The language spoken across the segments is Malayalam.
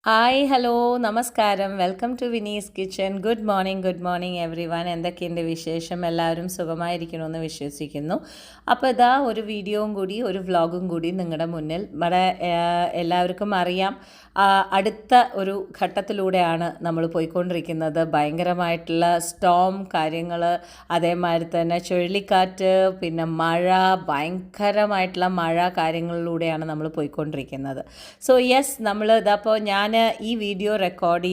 ഹായ് ഹലോ നമസ്കാരം welcome to Vinee's kitchen. Good morning everyone. എന്തൊക്കെയുണ്ട് വിശേഷം? എല്ലാവരും സുഖമായിരിക്കണമെന്ന് വിശ്വസിക്കുന്നു. അപ്പോൾ ഇതാ ഒരു വീഡിയോയും കൂടി ഒരു വ്ളോഗും കൂടി നിങ്ങളുടെ മുന്നിൽ. ഇവിടെ എല്ലാവർക്കും അറിയാം, അടുത്ത ഒരു ഘട്ടത്തിലൂടെയാണ് നമ്മൾ പോയിക്കൊണ്ടിരിക്കുന്നത്. ഭയങ്കരമായിട്ടുള്ള സ്റ്റോം കാര്യങ്ങൾ, അതേമാതിരി തന്നെ ചുഴലിക്കാറ്റ്, പിന്നെ മഴ, ഭയങ്കരമായിട്ടുള്ള മഴ കാര്യങ്ങളിലൂടെയാണ് നമ്മൾ പോയിക്കൊണ്ടിരിക്കുന്നത്. സോ യെസ്, നമ്മൾ ഇതപ്പോൾ ഞാൻ ഈ വീഡിയോ റെക്കോർഡ്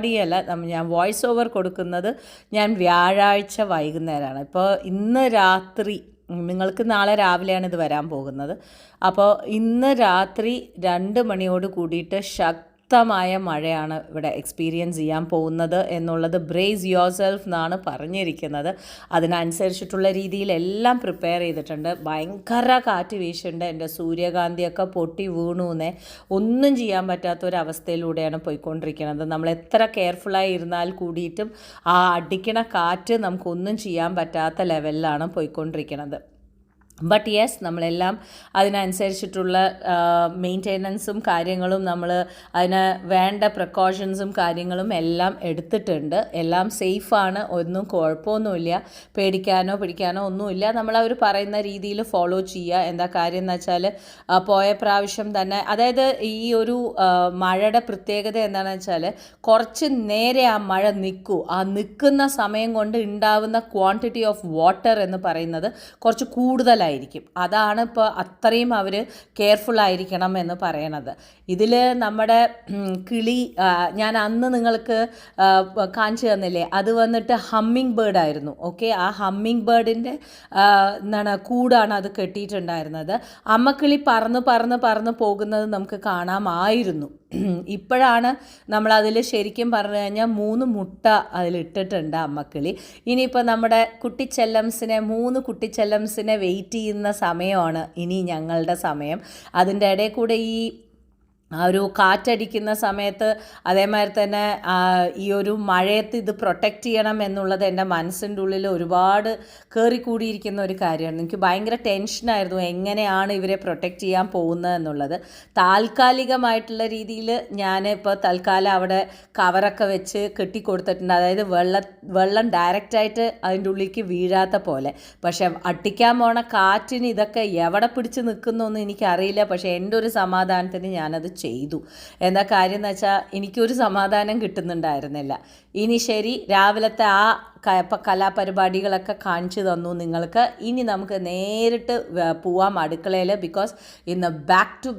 ചെയ്യല്ല, ഞാൻ വോയിസ് ഓവർ കൊടുക്കുന്നത് ഞാൻ വ്യാഴാഴ്ച വൈകുന്നേരമാണ്. ഇപ്പോൾ ഇന്ന് രാത്രി, നിങ്ങൾക്ക് നാളെ രാവിലെയാണ് ഇത് വരാൻ പോകുന്നത്. അപ്പോൾ ഇന്ന് രാത്രി 2 മണിയോട് കൂടിയിട്ട് ശക്തമായ മഴയാണ് ഇവിടെ എക്സ്പീരിയൻസ് ചെയ്യാൻ പോകുന്നത് എന്നുള്ളത് ബ്രേസ് യുവർ സെൽഫ് എന്നാണ് പറഞ്ഞിരിക്കുന്നത്. അതിനനുസരിച്ചിട്ടുള്ള രീതിയിൽ എല്ലാം പ്രിപ്പയർ ചെയ്തിട്ടുണ്ട്. ഭയങ്കര കാറ്റ് വീശുണ്ട്. എൻ്റെ സൂര്യകാന്തിയൊക്കെ പൊട്ടി വീണൂന്നേ, ഒന്നും ചെയ്യാൻ പറ്റാത്തൊരവസ്ഥയിലൂടെയാണ് പോയിക്കൊണ്ടിരിക്കുന്നത്. നമ്മൾ എത്ര കെയർഫുള്ളായി ഇരുന്നാൽ കൂടിയിട്ടും ആ അടിക്കണ കാറ്റ് നമുക്കൊന്നും ചെയ്യാൻ പറ്റാത്ത ലെവലിലാണ് പോയിക്കൊണ്ടിരിക്കുന്നത്. ബട്ട് യെസ്, നമ്മളെല്ലാം അതിനനുസരിച്ചിട്ടുള്ള മെയിൻ്റെനൻസും കാര്യങ്ങളും, നമ്മൾ അതിന് വേണ്ട പ്രിക്കോഷൻസും കാര്യങ്ങളും എല്ലാം എടുത്തിട്ടുണ്ട്. എല്ലാം സേഫാണ്, ഒന്നും കുഴപ്പമൊന്നുമില്ല, പേടിക്കാനോ പിടിക്കാനോ ഒന്നുമില്ല. നമ്മളവർ പറയുന്ന രീതിയിൽ ഫോളോ ചെയ്യുക. എന്താ കാര്യം എന്ന് വെച്ചാൽ, പോയ പ്രാവശ്യം തന്നെ, അതായത് ഈ ഒരു മഴയുടെ പ്രത്യേകത എന്താണെന്ന് വെച്ചാൽ, കുറച്ച് നേരെ ആ മഴ നിൽക്കൂ, ആ നിൽക്കുന്ന സമയം കൊണ്ട് ഉണ്ടാവുന്ന ക്വാണ്ടിറ്റി ഓഫ് വാട്ടർ എന്ന് പറയുന്നത് കുറച്ച് കൂടുതലായിരിക്കും. അതാണ് ഇപ്പോൾ അത്രയും അവർ കെയർഫുൾ ആയിരിക്കണം എന്ന് പറയണത്. ഇതിൽ നമ്മുടെ കിളി, ഞാൻ അന്ന് നിങ്ങൾക്ക് കാണിച്ചു തന്നില്ലേ, അത് വന്നിട്ട് ഹമ്മിങ് ബേർഡ് ആയിരുന്നു. ഓക്കെ, ആ ഹമ്മിങ് ബേർഡിൻ്റെ കൂടാണ് അത് കെട്ടിയിട്ടുണ്ടായിരുന്നത്. അമ്മക്കിളി പറന്ന് പോകുന്നത് നമുക്ക് കാണാമായിരുന്നു. ഇപ്പോഴാണ് നമ്മളതിൽ ശരിക്കും പറഞ്ഞു കഴിഞ്ഞാൽ 3 മുട്ട അതിലിട്ടിട്ടുണ്ട് അമ്മക്കിളി. ഇനിയിപ്പോൾ നമ്മുടെ കുട്ടിച്ചെല്ലംസിനെ, 3 കുട്ടിച്ചെല്ലംസിനെ വെയിറ്റ് ചെയ്യുന്ന സമയമാണ് ഇനി ഞങ്ങളുടെ സമയം. അതിൻ്റെ ഇടയിൽ കൂടെ ഒരു കാറ്റടിക്കുന്ന സമയത്ത്, അതേമാതിരി തന്നെ ഈ ഒരു മഴയത്ത് ഇത് പ്രൊട്ടക്റ്റ് ചെയ്യണം എന്നുള്ളത് എൻ്റെ മനസ്സിൻ്റെ ഉള്ളിൽ ഒരുപാട് കയറിക്കൂടിയിരിക്കുന്ന ഒരു കാര്യമാണ്. എനിക്ക് ഭയങ്കര ടെൻഷനായിരുന്നു, എങ്ങനെയാണ് ഇവരെ പ്രൊട്ടക്റ്റ് ചെയ്യാൻ പോകുന്നത് എന്നുള്ളത്. താൽക്കാലികമായിട്ടുള്ള രീതിയിൽ ഞാൻ ഇപ്പോൾ തൽക്കാലം അവിടെ കവറൊക്കെ വെച്ച് കെട്ടിക്കൊടുത്തിട്ടുണ്ട്. അതായത് വെള്ളം ഡയറക്റ്റായിട്ട് അതിൻ്റെ ഉള്ളിലേക്ക് വീഴാത്ത പോലെ. പക്ഷേ അട്ടിക്കാൻ പോണ കാറ്റിന് ഇതൊക്കെ എവിടെ പിടിച്ച് നിൽക്കുന്നൊന്നും എനിക്കറിയില്ല. പക്ഷേ എൻ്റെ ഒരു സമാധാനത്തിന് ഞാനത് ചെയ്തു. എന്താ കാര്യം എന്ന് വെച്ചാൽ, എനിക്കൊരു സമാധാനം കിട്ടുന്നുണ്ടായിരുന്നില്ല. ഇനി ശരി, രാവിലത്തെ ആ കലാപരിപാടികളൊക്കെ കാണിച്ചു തന്നു നിങ്ങൾക്ക്. ഇനി നമുക്ക് നേരിട്ട് പോവാം അടുക്കളയിൽ. ബിക്കോസ് ഇന്ന് ബാക്ക് ടു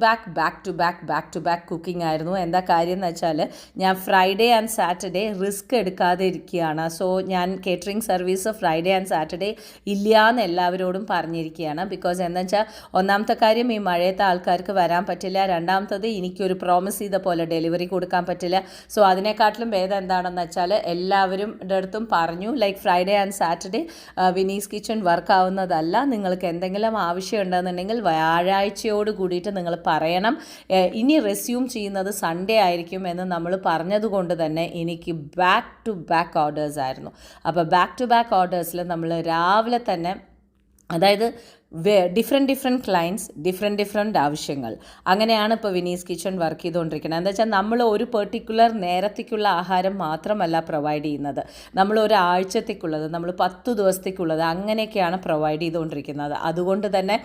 ബാക്ക് കുക്കിംഗ് ആയിരുന്നു. എന്താ കാര്യം എന്ന് വെച്ചാൽ, ഞാൻ ഫ്രൈഡേ ആൻഡ് സാറ്റർഡേ റിസ്ക് എടുക്കാതെ ഇരിക്കുകയാണ്. സോ ഞാൻ catering service Friday and Saturday ഇല്ല എന്ന് എല്ലാവരോടും പറഞ്ഞിരിക്കുകയാണ്. ബിക്കോസ് എന്താ വെച്ചാൽ, ഒന്നാമത്തെ കാര്യം, ഈ മഴയത്തെ ആൾക്കാർക്ക് വരാൻ പറ്റില്ല. രണ്ടാമത്തത്, എനിക്കൊരു പ്രോമിസ് ചെയ്ത പോലെ ഡെലിവറി കൊടുക്കാൻ പറ്റില്ല. സോ അതിനെക്കാട്ടിലും ഭേദം എന്താണെന്ന് വെച്ചാൽ, എല്ലാവരും അടുത്തും പറഞ്ഞു, ലൈക്ക് ഫ്രൈഡേ ആൻഡ് സാറ്റർഡേ വിനീസ് കിച്ചൺ വർക്ക് ആവുന്നതല്ല. നിങ്ങൾക്ക് എന്തെങ്കിലും ആവശ്യം ഉണ്ടെന്നുണ്ടെങ്കിൽ വ്യാഴാഴ്ചയോട് കൂടിയിട്ട് നിങ്ങൾ പറയണം. ഇനി റെസ്യൂം ചെയ്യുന്നത് സൺഡേ ആയിരിക്കും എന്ന് നമ്മൾ പറഞ്ഞതുകൊണ്ട് തന്നെ എനിക്ക് ബാക്ക് ടു ബാക്ക് ഓർഡേഴ്സ് ആയിരുന്നു. അപ്പോൾ ബാക്ക് ടു ബാക്ക് ഓർഡേഴ്സിൽ നമ്മൾ രാവിലെ തന്നെ, അതായത് ഡിഫറെൻറ്റ് ക്ലയൻസ്, ഡിഫറെൻറ്റ് ആവശ്യങ്ങൾ, അങ്ങനെയാണ് ഇപ്പോൾ വിനീസ് കിച്ചൺ വർക്ക് ചെയ്തുകൊണ്ടിരിക്കുന്നത്. എന്താ വെച്ചാൽ, നമ്മൾ ഒരു പെർട്ടിക്കുലർ നേരത്തേക്കുള്ള ആഹാരം മാത്രമല്ല പ്രൊവൈഡ് ചെയ്യുന്നത്, നമ്മൾ ഒരാഴ്ചത്തേക്കുള്ളത്, നമ്മൾ 10 ദിവസത്തേക്കുള്ളത്, അങ്ങനെയൊക്കെയാണ് പ്രൊവൈഡ് ചെയ്തുകൊണ്ടിരിക്കുന്നത്. അതുകൊണ്ട് തന്നെ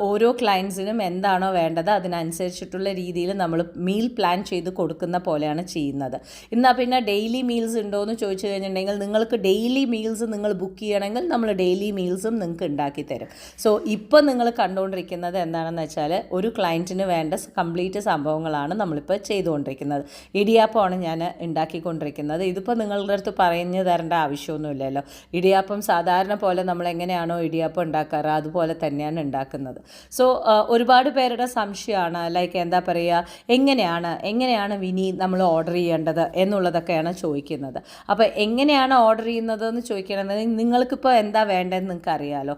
ഓരോ ക്ലയൻസിനും എന്താണോ വേണ്ടത് അതിനനുസരിച്ചിട്ടുള്ള രീതിയിൽ നമ്മൾ മീൽ പ്ലാൻ ചെയ്ത് കൊടുക്കുന്ന പോലെയാണ് ചെയ്യുന്നത്. എന്നാൽ പിന്നെ ഡെയിലി മീൽസ് ഉണ്ടോ എന്ന് ചോദിച്ചു കഴിഞ്ഞിട്ടുണ്ടെങ്കിൽ, നിങ്ങൾക്ക് ഡെയിലി മീൽസ് നിങ്ങൾ ബുക്ക് ചെയ്യണമെങ്കിൽ നമ്മൾ ഡെയിലി മീൽസും നിങ്ങൾക്ക് ഉണ്ടാക്കി തരും. സോ ഇപ്പോൾ നിങ്ങൾ കണ്ടുകൊണ്ടിരിക്കുന്നത് എന്താണെന്ന് വെച്ചാൽ, ഒരു ക്ലയൻറ്റിന് വേണ്ട കംപ്ലീറ്റ് സംഭവങ്ങളാണ് നമ്മളിപ്പോൾ ചെയ്തുകൊണ്ടിരിക്കുന്നത്. ഇടിയാപ്പമാണ് ഞാൻ ഉണ്ടാക്കിക്കൊണ്ടിരിക്കുന്നത്. ഇതിപ്പോൾ നിങ്ങളുടെ അടുത്ത് പറഞ്ഞു തരേണ്ട ആവശ്യമൊന്നുമില്ലല്ലോ. ഇടിയാപ്പം സാധാരണ പോലെ നമ്മൾ എങ്ങനെയാണോ ഇടിയാപ്പം ഉണ്ടാക്കാറ് അതുപോലെ തന്നെയാണ് ഉണ്ടാക്കുന്നത്. സോ ഒരുപാട് പേരുടെ സംശയമാണ്, ലൈക്ക് എന്താ പറയുക, എങ്ങനെയാണ് വിനി നമ്മൾ ഓർഡർ ചെയ്യേണ്ടത് എന്നുള്ളതൊക്കെയാണ് ചോദിക്കുന്നത്. അപ്പോൾ എങ്ങനെയാണ് ഓർഡർ ചെയ്യുന്നതെന്ന് ചോദിക്കണമെന്ന്, നിങ്ങൾക്കിപ്പോൾ എന്താ വേണ്ടതെന്ന് നിങ്ങൾക്ക് അറിയാമല്ലോ.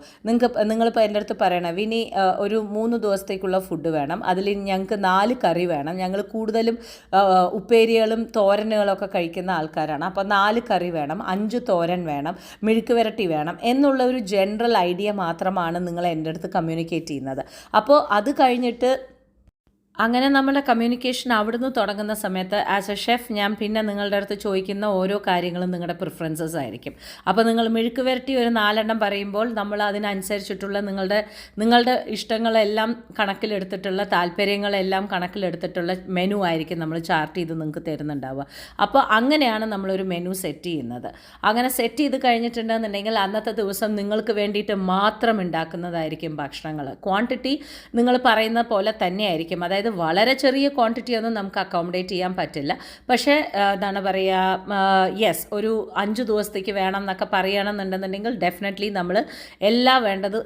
നിങ്ങളിപ്പോൾ എൻ്റെ അടുത്ത് പറയണം, വിനി ഒരു 3 ദിവസത്തേക്കുള്ള ഫുഡ് വേണം, അതിൽ ഞങ്ങൾക്ക് 4 കറി വേണം, ഞങ്ങൾ കൂടുതലും ഉപ്പേരികളും തോരനുകളൊക്കെ കഴിക്കുന്ന ആൾക്കാരാണ്, അപ്പോൾ 4 കറി വേണം, 5 തോരൻ വേണം, മെഴുക്ക് വരട്ടി വേണം എന്നുള്ള ഒരു ജനറൽ ഐഡിയ മാത്രമാണ് നിങ്ങൾ എൻ്റെ അടുത്ത് കമ്മ്യൂണിക്കേറ്റ് ചെയ്യുന്നത്. അപ്പോൾ അത് കഴിഞ്ഞിട്ട് അങ്ങനെ നമ്മുടെ കമ്മ്യൂണിക്കേഷൻ അവിടുന്ന് തുടങ്ങുന്ന സമയത്ത് ആസ് എ ഷെഫ് ഞാൻ പിന്നെ നിങ്ങളുടെ അടുത്ത് ചോദിക്കുന്ന ഓരോ കാര്യങ്ങളും നിങ്ങളുടെ പ്രിഫറൻസസ് ആയിരിക്കും. അപ്പോൾ നിങ്ങൾ മെഴുക്ക് വരട്ടി ഒരു 4 പറയുമ്പോൾ നമ്മൾ അതിനനുസരിച്ചിട്ടുള്ള നിങ്ങളുടെ ഇഷ്ടങ്ങളെല്ലാം കണക്കിലെടുത്തിട്ടുള്ള താല്പര്യങ്ങളെല്ലാം കണക്കിലെടുത്തിട്ടുള്ള മെനു ആയിരിക്കും നമ്മൾ ചാർട്ട് ചെയ്ത് നിങ്ങൾക്ക് തരുന്നുണ്ടാവുക. അപ്പോൾ അങ്ങനെയാണ് നമ്മളൊരു മെനു സെറ്റ് ചെയ്യുന്നത്. അങ്ങനെ സെറ്റ് ചെയ്ത് കഴിഞ്ഞിട്ടുണ്ടെന്നുണ്ടെങ്കിൽ അന്നത്തെ ദിവസം നിങ്ങൾക്ക് വേണ്ടിയിട്ട് മാത്രം ഉണ്ടാക്കുന്നതായിരിക്കും ഭക്ഷണങ്ങൾ. ക്വാണ്ടിറ്റി നിങ്ങൾ പറയുന്ന പോലെ തന്നെയായിരിക്കും. അതായത് വളരെ ചെറിയ ക്വാണ്ടിറ്റി ഒന്നും നമുക്ക് അക്കോമഡേറ്റ് ചെയ്യാൻ പറ്റില്ല. പക്ഷേ എന്താണ് പറയുക, യെസ്, ഒരു 5 ദിവസത്തേക്ക് വേണം എന്നൊക്കെ പറയുകയാണെന്നുണ്ടെന്നുണ്ടെങ്കിൽ ഡെഫിനറ്റ്ലി നമ്മൾ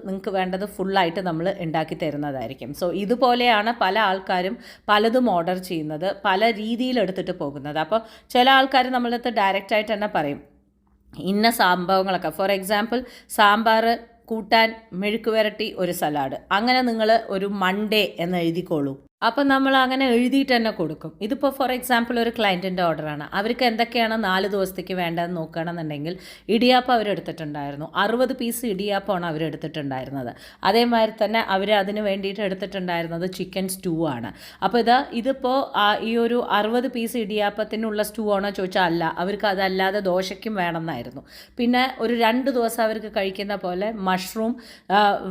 നിങ്ങൾക്ക് വേണ്ടത് ഫുള്ളായിട്ട് നമ്മൾ ഉണ്ടാക്കി തരുന്നതായിരിക്കും. സോ ഇതുപോലെയാണ് പല ആൾക്കാരും പലതും ഓർഡർ ചെയ്യുന്നത്, പല രീതിയിൽ എടുത്തിട്ട് പോകുന്നത്. അപ്പോൾ ചില ആൾക്കാർ നമ്മളടുത്ത് ഡയറക്റ്റായിട്ട് തന്നെ പറയും ഇന്ന സംഭവങ്ങളൊക്കെ, ഫോർ എക്സാമ്പിൾ സാമ്പാർ, കൂട്ടാൻ, മെഴുക്ക് വരട്ടി, ഒരു സലാഡ്, അങ്ങനെ നിങ്ങൾ ഒരു മൺഡേ എന്ന് എഴുതിക്കോളൂ. അപ്പം നമ്മൾ അങ്ങനെ എഴുതിയിട്ട് തന്നെ കൊടുക്കും. ഇതിപ്പോൾ ഫോർ എക്സാമ്പിൾ ഒരു ക്ലയൻറ്റിൻ്റെ ഓർഡറാണ്. അവർക്ക് എന്തൊക്കെയാണ് 4 ദിവസത്തേക്ക് വേണ്ടതെന്ന് നോക്കുകയാണെന്നുണ്ടെങ്കിൽ ഇടിയാപ്പം അവരെടുത്തിട്ടുണ്ടായിരുന്നു. 60 പീസ് ഇടിയാപ്പമാണ് അവരെടുത്തിട്ടുണ്ടായിരുന്നത്. അതേമാതിരി തന്നെ അവർ അതിന് വേണ്ടിയിട്ട് എടുത്തിട്ടുണ്ടായിരുന്നത് ചിക്കൻ സ്റ്റൂ ആണ്. അപ്പോൾ ഇതിപ്പോൾ ഈ ഒരു 60 പീസ് ഇടിയാപ്പത്തിനുള്ള സ്റ്റൂ ആണോ ചോദിച്ചാൽ അല്ല, അവർക്ക് അതല്ലാതെ ദോശയ്ക്കും വേണമെന്നായിരുന്നു. പിന്നെ ഒരു 2 ദിവസം അവർക്ക് കഴിക്കുന്ന പോലെ മഷ്റൂം,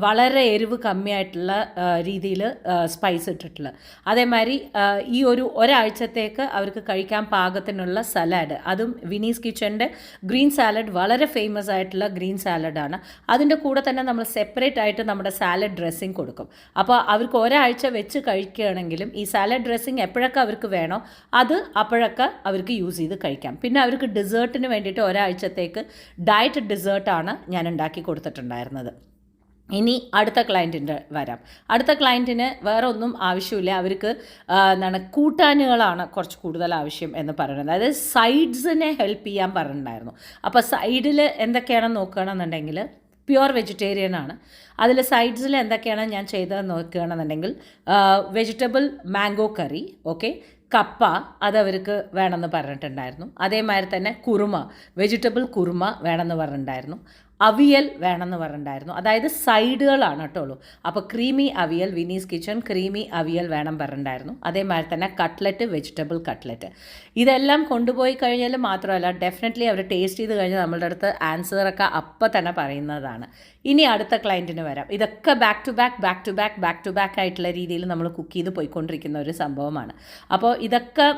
വളരെ എരിവ് കമ്മിയായിട്ടുള്ള രീതിയിൽ സ്പൈസ് ഇട്ടിട്ടുള്ള, അതേമാതിരി ഈ ഒരാഴ്ചത്തേക്ക് അവർക്ക് കഴിക്കാൻ പാകത്തിനുള്ള സലാഡ്, അതും വിനീസ് കിച്ചൻ്റെ ഗ്രീൻ സാലഡ് വളരെ ഫേമസ് ആയിട്ടുള്ള ഗ്രീൻ സാലഡാണ്. അതിൻ്റെ കൂടെ തന്നെ നമ്മൾ സെപ്പറേറ്റ് ആയിട്ട് നമ്മുടെ സാലഡ് ഡ്രസ്സിങ് കൊടുക്കും. അപ്പോൾ അവർക്ക് ഒരാഴ്ച വെച്ച് കഴിക്കുകയാണെങ്കിലും ഈ സാലഡ് ഡ്രസ്സിങ് എപ്പോഴൊക്കെ അവർക്ക് വേണോ അത് അപ്പോഴൊക്കെ അവർക്ക് യൂസ് ചെയ്ത് കഴിക്കാം. പിന്നെ അവർക്ക് ഡെസേർട്ടിന് വേണ്ടിയിട്ട് ഒരാഴ്ചത്തേക്ക് ഡയറ്റ് ഡെസേർട്ടാണ് ഞാൻ ഉണ്ടാക്കി കൊടുത്തിട്ടുണ്ടായിരുന്നത്. ഇനി അടുത്ത ക്ലയൻറ്റിൻ്റെ വരാം. അടുത്ത ക്ലയൻറ്റിന് വേറെ ഒന്നും ആവശ്യമില്ല, അവർക്ക് കൂട്ടാനുകളാണ് കുറച്ച് കൂടുതൽ ആവശ്യം എന്ന് പറയുന്നത്. അതായത് സൈഡ്സിനെ ഹെൽപ്പ് ചെയ്യാൻ പറഞ്ഞിട്ടുണ്ടായിരുന്നു. അപ്പോൾ സൈഡിൽ എന്തൊക്കെയാണെന്ന് നോക്കുകയാണെന്നുണ്ടെങ്കിൽ പ്യുവർ വെജിറ്റേറിയൻ ആണ്. അതിൽ സൈഡ്സിൽ എന്തൊക്കെയാണ് ഞാൻ ചെയ്തതെന്ന് നോക്കുകയാണെന്നുണ്ടെങ്കിൽ വെജിറ്റബിൾ മാംഗോ കറി, ഓക്കെ, കപ്പ അതവർക്ക് വേണമെന്ന് പറഞ്ഞിട്ടുണ്ടായിരുന്നു. അതേമാതിരി തന്നെ കുറുമ, വെജിറ്റബിൾ കുറുമ വേണമെന്ന് പറഞ്ഞിട്ടുണ്ടായിരുന്നു. അവിയൽ വേണമെന്ന് പറഞ്ഞിട്ടുണ്ടായിരുന്നു. അതായത് സൈഡുകളാണ് കേട്ടോളൂ. അപ്പോൾ creamy avial, Vinees kitchen creamy avial വേണം പറഞ്ഞിട്ടുണ്ടായിരുന്നു. അതേമാതിരി തന്നെ കട്ട്ലറ്റ്, വെജിറ്റബിൾ കട്ട്ലറ്റ്. ഇതെല്ലാം കൊണ്ടുപോയി കഴിഞ്ഞാൽ മാത്രമല്ല ഡെഫിനറ്റ്ലി അവർ ടേസ്റ്റ് ചെയ്ത് കഴിഞ്ഞാൽ നമ്മളുടെ അടുത്ത് ആൻസറൊക്കെ അപ്പം തന്നെ പറയുന്നതാണ്. ഇനി അടുത്ത ക്ലയൻറ്റിന് വരാം. ഇതൊക്കെ ബാക്ക് ടു ബാക്ക് ആയിട്ടുള്ള രീതിയിൽ നമ്മൾ കുക്ക് ചെയ്ത് പോയിക്കൊണ്ടിരിക്കുന്ന ഒരു സംഭവമാണ്. അപ്പോൾ ഇതൊക്കെ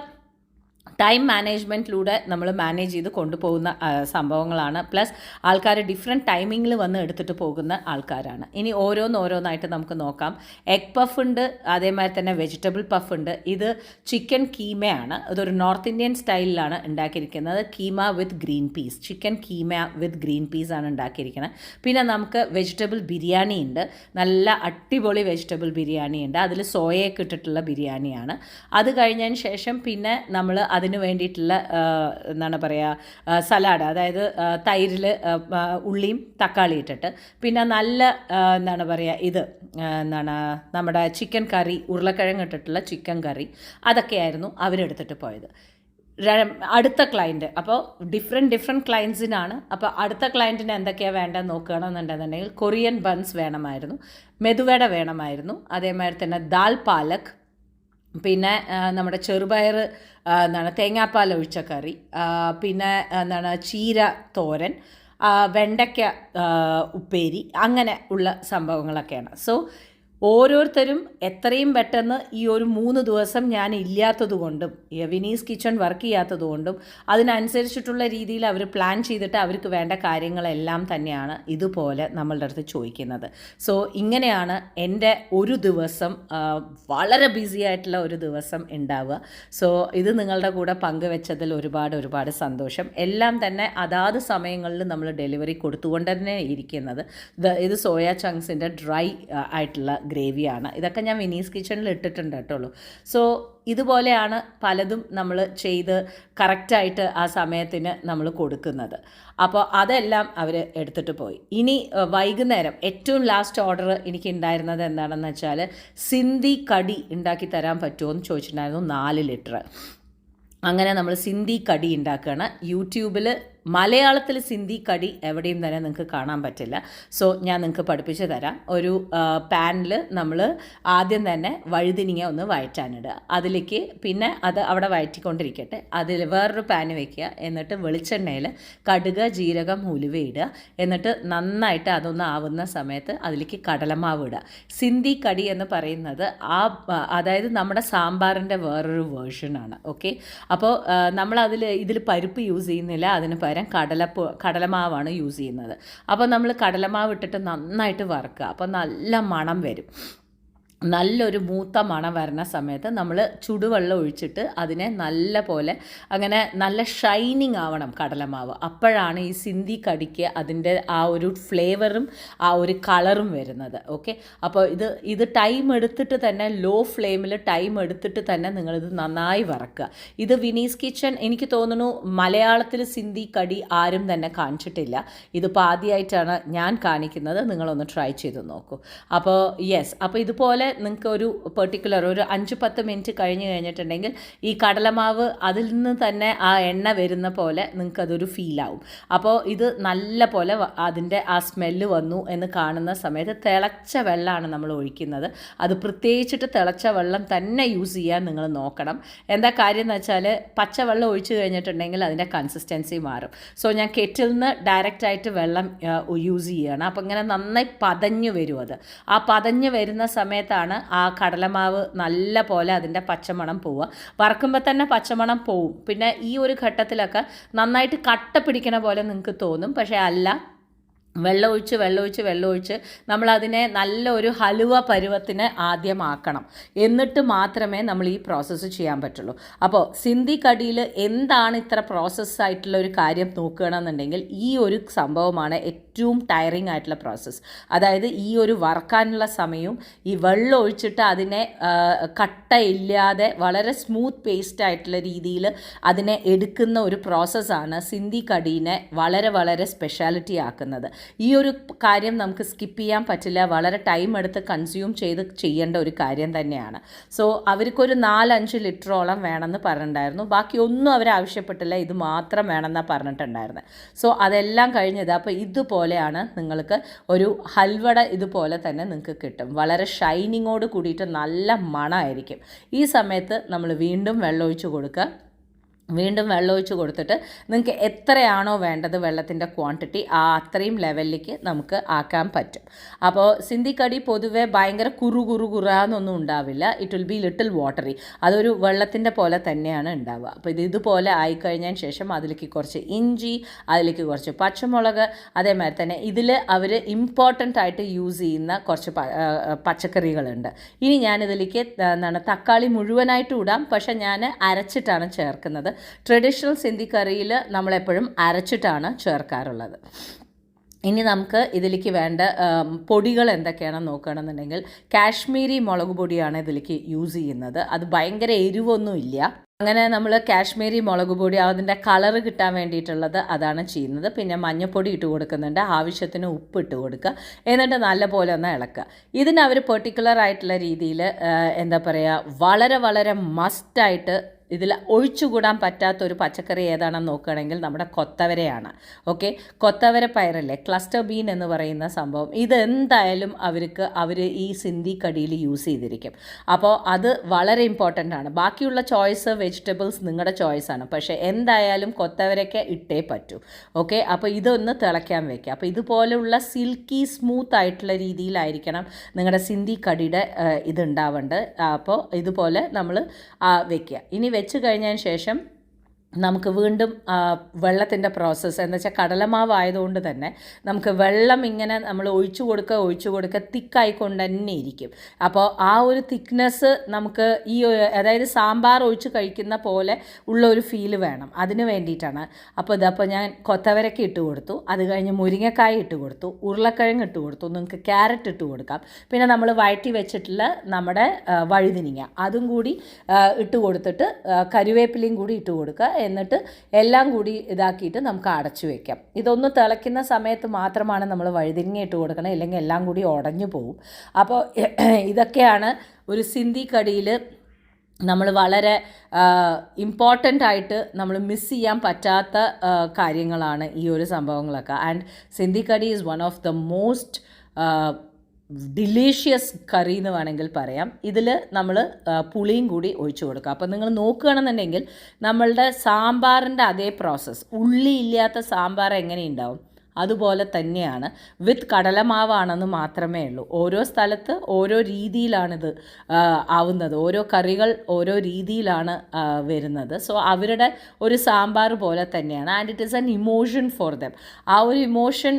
ടൈം മാനേജ്മെൻറ്റിലൂടെ നമ്മൾ മാനേജ് ചെയ്ത് കൊണ്ടുപോകുന്ന സംഭവങ്ങളാണ്. പ്ലസ് ആൾക്കാർ ഡിഫറെൻറ്റ് ടൈമിങ്ങിൽ വന്ന് എടുത്തിട്ട് പോകുന്ന ആൾക്കാരാണ്. ഇനി ഓരോന്നായിട്ട് നമുക്ക് നോക്കാം. എഗ് പഫ് ഉണ്ട്, അതേമാതിരി തന്നെ വെജിറ്റബിൾ പഫ് ഉണ്ട്. ഇത് ചിക്കൻ കീമയാണ്. ഇതൊരു നോർത്ത് ഇന്ത്യൻ സ്റ്റൈലിലാണ് ഉണ്ടാക്കിയിരിക്കുന്നത്. കീമ വിത്ത് ഗ്രീൻ പീസ്, ചിക്കൻ കീമ വിത്ത് ഗ്രീൻ പീസ് ആണ് ഉണ്ടാക്കിയിരിക്കുന്നത്. പിന്നെ നമുക്ക് വെജിറ്റബിൾ ബിരിയാണി ഉണ്ട്, നല്ല അടിപൊളി വെജിറ്റബിൾ ബിരിയാണി ഉണ്ട്. അതിൽ സോയയൊക്കെ ഇട്ടിട്ടുള്ള ബിരിയാണിയാണ്. അത് കഴിഞ്ഞതിന് ശേഷം പിന്നെ നമ്മൾ അതിന് വേണ്ടിയിട്ടുള്ള എന്താണ് പറയുക സലാഡ്, അതായത് തൈരിൽ ഉള്ളിയും തക്കാളി ഇട്ടിട്ട്, പിന്നെ നല്ല എന്താണ് പറയുക നമ്മുടെ ചിക്കൻ കറി, ഉരുളക്കിഴങ്ങ് ഇട്ടിട്ടുള്ള ചിക്കൻ കറി, അതൊക്കെയായിരുന്നു അവരെടുത്തിട്ട് പോയത്. അടുത്ത ക്ലയൻറ്റ്, അപ്പോൾ ഡിഫറെൻറ്റ് ക്ലയൻസിനാണ്. അപ്പോൾ അടുത്ത ക്ലയൻറ്റിന് എന്തൊക്കെയാണ് വേണ്ടതെന്ന് നോക്കുകയാണെന്നുണ്ടെന്നുണ്ടെങ്കിൽ കൊറിയൻ ബൺസ് വേണമായിരുന്നു, മെതുവട വേണമായിരുന്നു, അതേമാതിരി തന്നെ ദാൽ പാലക്, പിന്നെ നമ്മുടെ ചെറുപയർ തേങ്ങാപ്പാൽ ഒഴിച്ച കറി, പിന്നെ ചീര തോരൻ, വെണ്ടയ്ക്ക ഉപ്പേരി, അങ്ങനെ ഉള്ള സംഭവങ്ങളൊക്കെയാണ്. സോ ഓരോരുത്തരും എത്രയും പെട്ടെന്ന് ഈ ഒരു 3 ദിവസം ഞാൻ ഇല്ലാത്തതുകൊണ്ടും വിനീസ് കിച്ചൺ വർക്ക് ചെയ്യാത്തതുകൊണ്ടും അതിനനുസരിച്ചിട്ടുള്ള രീതിയിൽ അവർ പ്ലാൻ ചെയ്തിട്ട് അവർക്ക് വേണ്ട കാര്യങ്ങളെല്ലാം തന്നെയാണ് ഇതുപോലെ നമ്മളുടെ അടുത്ത് ചോദിക്കുന്നത്. സോ ഇങ്ങനെയാണ് എൻ്റെ ഒരു ദിവസം, വളരെ ബിസി ആയിട്ടുള്ള ഒരു ദിവസം ഉണ്ടാവുക. സോ ഇത് നിങ്ങളുടെ കൂടെ പങ്കുവെച്ചതിൽ ഒരുപാട് സന്തോഷം. എല്ലാം തന്നെ അതാത് സമയങ്ങളിൽ നമ്മൾ ഡെലിവറി കൊടുത്തുകൊണ്ട് തന്നെ ഇരിക്കുന്നത്. ഇത് സോയ ചങ്ക്സിൻ്റെ ഡ്രൈ ആയിട്ടുള്ള ഗ്രേവിയാണ്. ഇതൊക്കെ ഞാൻ വിനീസ് കിച്ചണിൽ ഇട്ടിട്ടുണ്ട് കേട്ടോളൂ. സോ ഇതുപോലെയാണ് പലതും നമ്മൾ ചെയ്ത് കറക്റ്റായിട്ട് ആ സമയത്തിന് നമ്മൾ കൊടുക്കുന്നത്. അപ്പോൾ അതെല്ലാം അവർ എടുത്തിട്ട് പോയി. ഇനി വൈകുന്നേരം ഏറ്റവും ലാസ്റ്റ് ഓർഡർ എനിക്ക് ഉണ്ടായിരുന്നത് എന്താണെന്ന് വെച്ചാൽ സിന്ധി കടി ഉണ്ടാക്കി തരാൻ പറ്റുമോ എന്ന് ചോദിച്ചിട്ടുണ്ടായിരുന്നു. 4 ലിറ്റർ. അങ്ങനെ നമ്മൾ സിന്ധി കടി ഉണ്ടാക്കുകയാണ്. യൂട്യൂബിൽ മലയാളത്തിൽ സിന്ധി കടി എവിടെയും തന്നെ നിങ്ങൾക്ക് കാണാൻ പറ്റില്ല. സോ ഞാൻ നിങ്ങൾക്ക് പഠിപ്പിച്ച് തരാം. ഒരു പാനിൽ നമ്മൾ ആദ്യം തന്നെ വഴുതിനിങ്ങ ഒന്ന് വഴറ്റാനിടുക. അതിലേക്ക് പിന്നെ അത് അവിടെ വഴറ്റിക്കൊണ്ടിരിക്കട്ടെ. അതിൽ വേറൊരു പാൻ വെക്കുക. എന്നിട്ട് വെളിച്ചെണ്ണയിൽ കടുക്, ജീരകം, ഉലുവ ഇടുക. എന്നിട്ട് നന്നായിട്ട് അതൊന്ന് ആവുന്ന സമയത്ത് അതിലേക്ക് കടലമാവ് ഇടുക. സിന്ധി കടി എന്ന് പറയുന്നത് അതായത് നമ്മുടെ സാമ്പാറിൻ്റെ വേറൊരു വേർഷനാണ്. ഓക്കെ, അപ്പോൾ ഇതിൽ പരിപ്പ് യൂസ് ചെയ്യുന്നില്ല, അതിന് പകരം കടലമാവാണ് യൂസ് ചെയ്യുന്നത്. അപ്പോൾ നമ്മൾ കടലമാവ് ഇട്ടിട്ട് നന്നായിട്ട് വറുക്കുക. അപ്പോൾ നല്ല മണം വരും. നല്ലൊരു മൂത്ത മണം വരുന്ന സമയത്ത് നമ്മൾ ചുടുവെള്ളം ഒഴിച്ചിട്ട് അതിനെ നല്ല പോലെ അങ്ങനെ നല്ല ഷൈനിങ് ആവണം കടലമാവ്. അപ്പോഴാണ് ഈ സിന്ധി കടിക്ക് അതിൻ്റെ ആ ഒരു ഫ്ലേവറും ആ ഒരു കളറും വരുന്നത്. ഓക്കെ, അപ്പോൾ ഇത് ടൈം എടുത്തിട്ട് തന്നെ, ലോ ഫ്ലെയിമിൽ ടൈം എടുത്തിട്ട് തന്നെ നിങ്ങളിത് നന്നായി വറക്കുക. ഇത് വിനീസ് കിച്ചൺ, എനിക്ക് തോന്നുന്നു മലയാളത്തിൽ സിന്ധി കടി ആരും തന്നെ കാണിച്ചിട്ടില്ല. ഇതിപ്പോൾ ആദ്യമായിട്ടാണ് ഞാൻ കാണിക്കുന്നത്. നിങ്ങളൊന്ന് ട്രൈ ചെയ്ത് നോക്കൂ. അപ്പോൾ അപ്പോൾ ഇതുപോലെ നിങ്ങൾക്ക് ഒരു പെർട്ടിക്കുലർ ഒരു 5-10 മിനിറ്റ് കഴിഞ്ഞിട്ടുണ്ടെങ്കിൽ ഈ കടലമാവ് അതിൽ നിന്ന് തന്നെ ആ എണ്ണ വരുന്ന പോലെ നിങ്ങൾക്കതൊരു ഫീലാവും. അപ്പോൾ ഇത് നല്ല പോലെ അതിൻ്റെ ആ സ്മെല്ല് വന്നു എന്ന് കാണുന്ന സമയത്ത് തിളച്ച വെള്ളമാണ് നമ്മൾ ഒഴിക്കുന്നത്. അത് പ്രത്യേകിച്ചിട്ട് തിളച്ച വെള്ളം തന്നെ യൂസ് ചെയ്യാൻ നിങ്ങൾ നോക്കണം. എന്താ കാര്യം എന്ന് വെച്ചാൽ പച്ചവെള്ളം ഒഴിച്ച് കഴിഞ്ഞിട്ടുണ്ടെങ്കിൽ അതിൻ്റെ കൺസിസ്റ്റൻസി മാറും. സോ ഞാൻ കെറ്റിൽ നിന്ന് ഡയറക്റ്റായിട്ട് വെള്ളം യൂസ് ചെയ്യുകയാണ്. അപ്പോൾ ഇങ്ങനെ നന്നായി പതഞ്ഞു വരും. ആ പതഞ്ഞ് വരുന്ന സമയത്താണ് ആ കടലമാവ് നല്ല പോലെ അതിൻ്റെ പച്ചമണം പോവുക. വറക്കുമ്പോൾ തന്നെ പച്ചമണം പോവും. പിന്നെ ഈ ഒരു ഘട്ടത്തിലൊക്കെ നന്നായിട്ട് കട്ട പിടിക്കണ പോലെ നിങ്ങൾക്ക് തോന്നും. പക്ഷേ അല്ല, വെള്ളമൊഴിച്ച് നമ്മളതിനെ നല്ലൊരു ഹലുവ പരുവത്തിന് ആദ്യം ആക്കണം. എന്നിട്ട് മാത്രമേ നമ്മൾ ഈ പ്രോസസ്സ് ചെയ്യാൻ പറ്റുള്ളൂ. അപ്പോൾ സിന്ധി കടിയിൽ എന്താണ് ഇത്ര പ്രോസസ്സായിട്ടുള്ള ഒരു കാര്യം നോക്കുകയാണെന്നുണ്ടെങ്കിൽ ഈ ഒരു സംഭവമാണ് ഏറ്റവും ടയറിങ് ആയിട്ടുള്ള പ്രോസസ്സ്. അതായത് ഈ ഒരു വറക്കാനുള്ള സമയവും ഈ വെള്ളം ഒഴിച്ചിട്ട് അതിനെ കട്ടയില്ലാതെ വളരെ സ്മൂത്ത് പേസ്റ്റ് ആയിട്ടുള്ള രീതിയിൽ അതിനെ എടുക്കുന്ന ഒരു പ്രോസസ്സാണ് സിന്ധി കടീനെ വളരെ വളരെ സ്പെഷ്യാലിറ്റി ആക്കുന്നത്. ഈ ഒരു കാര്യം നമുക്ക് സ്കിപ്പ് ചെയ്യാൻ പറ്റില്ല. വളരെ ടൈം എടുത്ത് കൺസ്യൂം ചെയ്യേണ്ട ഒരു കാര്യം തന്നെയാണ്. സോ അവർക്കൊരു 4-5 ലിറ്ററോളം വേണമെന്ന് പറഞ്ഞിട്ടുണ്ടായിരുന്നു. ബാക്കി ഒന്നും അവർ ആവശ്യപ്പെട്ടില്ല, ഇത് മാത്രം വേണമെന്നാണ് പറഞ്ഞിട്ടുണ്ടായിരുന്നത്. സോ അതെല്ലാം കഴിഞ്ഞത്. അപ്പോൾ ഇതുപോലെയാണ് നിങ്ങൾക്ക് ഒരു ഹൽവട ഇതുപോലെ തന്നെ നിങ്ങൾക്ക് കിട്ടും. വളരെ ഷൈനിങ്ങോട് കൂടിയിട്ട് നല്ല മണമായിരിക്കും. ഈ സമയത്ത് നമ്മൾ വീണ്ടും വെള്ളമൊഴിച്ച് കൊടുക്കുക. കൊടുത്തിട്ട് നിങ്ങൾക്ക് എത്രയാണോ വേണ്ടത് വെള്ളത്തിൻ്റെ ക്വാണ്ടിറ്റി, അത്രയും ലെവലിലേക്ക് നമുക്ക് ആക്കാൻ പറ്റും. അപ്പോൾ സിന്ധി കടി പൊതുവെ ഭയങ്കര കുറാന്നൊന്നും ഉണ്ടാവില്ല. It will be little watery. അതൊരു വെള്ളത്തിൻ്റെ പോലെ തന്നെയാണ് ഉണ്ടാവുക. അപ്പോൾ ഇതുപോലെ ആയിക്കഴിഞ്ഞതിന് ശേഷം അതിലേക്ക് കുറച്ച് ഇഞ്ചി, അതിലേക്ക് കുറച്ച് പച്ചമുളക്, അതേമാതിരി തന്നെ ഇതിൽ അവർ ഇമ്പോർട്ടൻ്റ് ആയിട്ട് യൂസ് ചെയ്യുന്ന കുറച്ച് പച്ചക്കറികളുണ്ട്. ഇനി ഞാനിതിലേക്ക് തക്കാളി മുഴുവനായിട്ട് ഇടാം, പക്ഷേ ഞാൻ അരച്ചിട്ടാണ് ചേർക്കുന്നത്. ട്രഡീഷണൽ സിന്ധി കറിയിൽ നമ്മളെപ്പോഴും അരച്ചിട്ടാണ് ചേർക്കാറുള്ളത്. ഇനി നമുക്ക് ഇതിലേക്ക് വേണ്ട പൊടികൾ എന്തൊക്കെയാണെന്ന് നോക്കുകയാണെന്നുണ്ടെങ്കിൽ കാശ്മീരി മുളക് പൊടിയാണ് ഇതിലേക്ക് യൂസ് ചെയ്യുന്നത്. അത് ഭയങ്കര എരിവൊന്നുമില്ല. അങ്ങനെ നമ്മൾ കാശ്മീരി മുളക് പൊടി അതിൻ്റെ കളറ് കിട്ടാൻ വേണ്ടിയിട്ടുള്ളത് അതാണ് ചെയ്യുന്നത്. പിന്നെ മഞ്ഞൾപ്പൊടി ഇട്ട് കൊടുക്കുന്നുണ്ട്, ആവശ്യത്തിന് ഉപ്പ് ഇട്ട് കൊടുക്കുക. എന്നിട്ട് നല്ലപോലെ ഒന്ന് ഇളക്കുക. ഇതിന് അവർ പെർട്ടിക്കുലർ ആയിട്ടുള്ള രീതിയിൽ എന്താ പറയുക, വളരെ വളരെ മസ്റ്റായിട്ട് ഇതിൽ ഒഴിച്ചുകൂടാൻ പറ്റാത്തൊരു പച്ചക്കറി ഏതാണെന്ന് നോക്കുകയാണെങ്കിൽ നമ്മുടെ കൊത്തവരയാണ്. ഓക്കെ, കൊത്തവര പയറല്ലേ, ക്ലസ്റ്റർ ബീൻ എന്ന് പറയുന്ന സംഭവം, ഇതെന്തായാലും അവർ ഈ സിന്ധി കടിയിൽ യൂസ് ചെയ്തിരിക്കും. അപ്പോൾ അത് വളരെ ഇമ്പോർട്ടൻ്റ് ആണ്. ബാക്കിയുള്ള ചോയ്സ് വെജിറ്റബിൾസ് നിങ്ങളുടെ ചോയ്സാണ്, പക്ഷേ എന്തായാലും കൊത്തവരയ്ക്ക് ഇട്ടേ പറ്റൂ. ഓക്കെ, അപ്പോൾ ഇതൊന്ന് തിളയ്ക്കാൻ വയ്ക്കുക. അപ്പോൾ ഇതുപോലെയുള്ള സിൽക്കി സ്മൂത്ത് ആയിട്ടുള്ള രീതിയിലായിരിക്കണം നിങ്ങളുടെ സിന്ധി കടിയുടെ ഇതുണ്ടാവേണ്ടത്. അപ്പോൾ ഇതുപോലെ നമ്മൾ വയ്ക്കുക. ഇനി വെച്ച് കഴിഞ്ഞതിന് ശേഷം നമുക്ക് വീണ്ടും വെള്ളത്തിൻ്റെ പ്രോസസ്സ് എന്ന് വെച്ചാൽ കടലമാവ് ആയതുകൊണ്ട് തന്നെ നമുക്ക് വെള്ളം ഇങ്ങനെ നമ്മൾ ഒഴിച്ചു കൊടുക്കുക തിക്കായിക്കൊണ്ട് തന്നെ ഇരിക്കും. അപ്പോൾ ആ ഒരു തിക്നെസ് നമുക്ക് അതായത് സാമ്പാർ ഒഴിച്ച് കഴിക്കുന്ന പോലെ ഉള്ള ഒരു ഫീല് വേണം. അതിന് വേണ്ടിയിട്ടാണ്. അപ്പോൾ ഞാൻ കൊത്തവരയ്ക്ക് ഇട്ട് കൊടുത്തു, അത് കഴിഞ്ഞ് മുരിങ്ങക്കായ ഇട്ട് കൊടുത്തു, ഉരുളക്കിഴങ്ങ് ഇട്ട് കൊടുത്തു, നിങ്ങൾക്ക് ക്യാരറ്റ് ഇട്ട് കൊടുക്കാം. പിന്നെ നമ്മൾ വഴറ്റി വെച്ചിട്ടുള്ള നമ്മുടെ വഴുതിനിങ്ങ അതും കൂടി ഇട്ട് കൊടുത്തിട്ട് കറിവേപ്പിലയും കൂടി ഇട്ട് കൊടുക്കുക. എന്നിട്ട് എല്ലാം കൂടി ഇതാക്കിയിട്ട് നമുക്ക് അടച്ചു വയ്ക്കാം. ഇതൊന്ന് തിളയ്ക്കുന്ന സമയത്ത് മാത്രമാണ് നമ്മൾ വഴുതിരിങ്ങ ഇട്ട് കൊടുക്കണം, ഇല്ലെങ്കിൽ എല്ലാം കൂടി ഉടഞ്ഞു പോകും. അപ്പോൾ ഇതൊക്കെയാണ് ഒരു സിന്ധി കടിയിൽ നമ്മൾ വളരെ ഇമ്പോർട്ടൻ്റ് ആയിട്ട് നമ്മൾ മിസ് ചെയ്യാൻ പറ്റാത്ത കാര്യങ്ങളാണ് ഈ ഒരു സംഭവങ്ങളൊക്കെ. And Sindhi kadhi is one of the most delicious curry എന്ന് വേണമെങ്കിൽ പറയാം. ഇതിൽ നമ്മൾ പുളിയും കൂടി ഒഴിച്ചു കൊടുക്കുക. അപ്പോൾ നിങ്ങൾ നോക്കുകയാണെന്നുണ്ടെങ്കിൽ നമ്മളുടെ സാമ്പാറിൻ്റെ അതേ പ്രോസസ്സ്, ഉള്ളി ഇല്ലാത്ത സാമ്പാർ എങ്ങനെ ഉണ്ടാവും അതുപോലെ തന്നെയാണ്. വിത്ത് കടലമാവാണെന്ന് മാത്രമേ ഉള്ളൂ. ഓരോ സ്ഥലത്ത് ഓരോ രീതിയിലാണിത് ആവുന്നത്. ഓരോ കറികൾ ഓരോ രീതിയിലാണ് വരുന്നത്. സോ അവരുടെ ഒരു സാമ്പാർ പോലെ തന്നെയാണ്. And it is an emotion for them. ആ ഒരു ഇമോഷൻ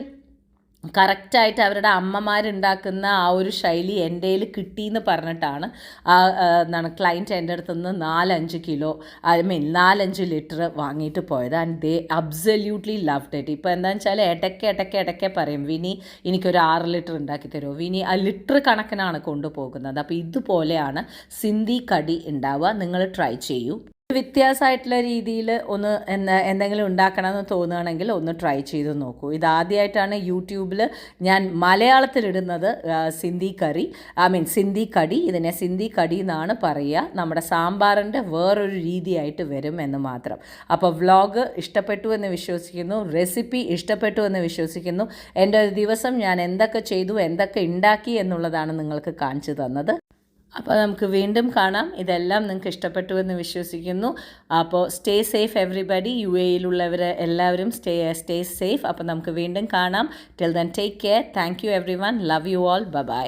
കറക്റ്റായിട്ട് അവരുടെ അമ്മമാരുണ്ടാക്കുന്ന ആ ഒരു ശൈലി എൻ്റെ കയ്യിൽ കിട്ടിയെന്ന് പറഞ്ഞിട്ടാണ് എന്താണ് ക്ലയൻറ്റ് എൻ്റെ അടുത്ത് നിന്ന് 4-5 കിലോ 4-5 ലിറ്റർ വാങ്ങിയിട്ട് പോയത്. And they absolutely loved it. ഇപ്പോൾ എന്താണെന്ന് വെച്ചാൽ ഇടയ്ക്ക് പറയും, വിനി എനിക്കൊരു 6 ലിറ്റർ ഉണ്ടാക്കി തരുമോ. വിനി ആ ലിറ്റർ കണക്കിനാണ് കൊണ്ടുപോകുന്നത്. അപ്പോൾ ഇതുപോലെയാണ് സിന്ധി കടി ഉണ്ടാവുക. നിങ്ങൾ ട്രൈ ചെയ്യൂ. വ്യത്യാസമായിട്ടുള്ള രീതിയിൽ ഒന്ന് എന്തെങ്കിലും ഉണ്ടാക്കണമെന്ന് തോന്നുകയാണെങ്കിൽ ഒന്ന് ട്രൈ ചെയ്ത് നോക്കൂ. ഇതാദ്യമായിട്ടാണ് യൂട്യൂബിൽ ഞാൻ മലയാളത്തിലിടുന്നത് സിന്ധി കടി. ഇതിനെ സിന്ധി കടി എന്നാണ് പറയുക. നമ്മുടെ സാമ്പാറിൻ്റെ വേറൊരു രീതിയായിട്ട് വരും എന്ന് മാത്രം. അപ്പോൾ വ്ളോഗ് ഇഷ്ടപ്പെട്ടു എന്ന് വിശ്വസിക്കുന്നു, റെസിപ്പി ഇഷ്ടപ്പെട്ടു എന്ന് വിശ്വസിക്കുന്നു. എൻ്റെ ഒരു ദിവസം ഞാൻ എന്തൊക്കെ ചെയ്തു, എന്തൊക്കെ ഉണ്ടാക്കി എന്നുള്ളതാണ് നിങ്ങൾക്ക് കാണിച്ചു തന്നത്. അപ്പോൾ നമുക്ക് വീണ്ടും കാണാം. ഇതെല്ലാം നിങ്ങൾക്ക് ഇഷ്ടപ്പെട്ടു എന്ന് വിശ്വസിക്കുന്നു. അപ്പോൾ സ്റ്റേ സേഫ് എവറിബഡി. UAEയിലുള്ളവർ എല്ലാവരും സ്റ്റേ സേഫ്. അപ്പോൾ നമുക്ക് വീണ്ടും കാണാം. Till then take care. Thank you everyone. Love you all. By.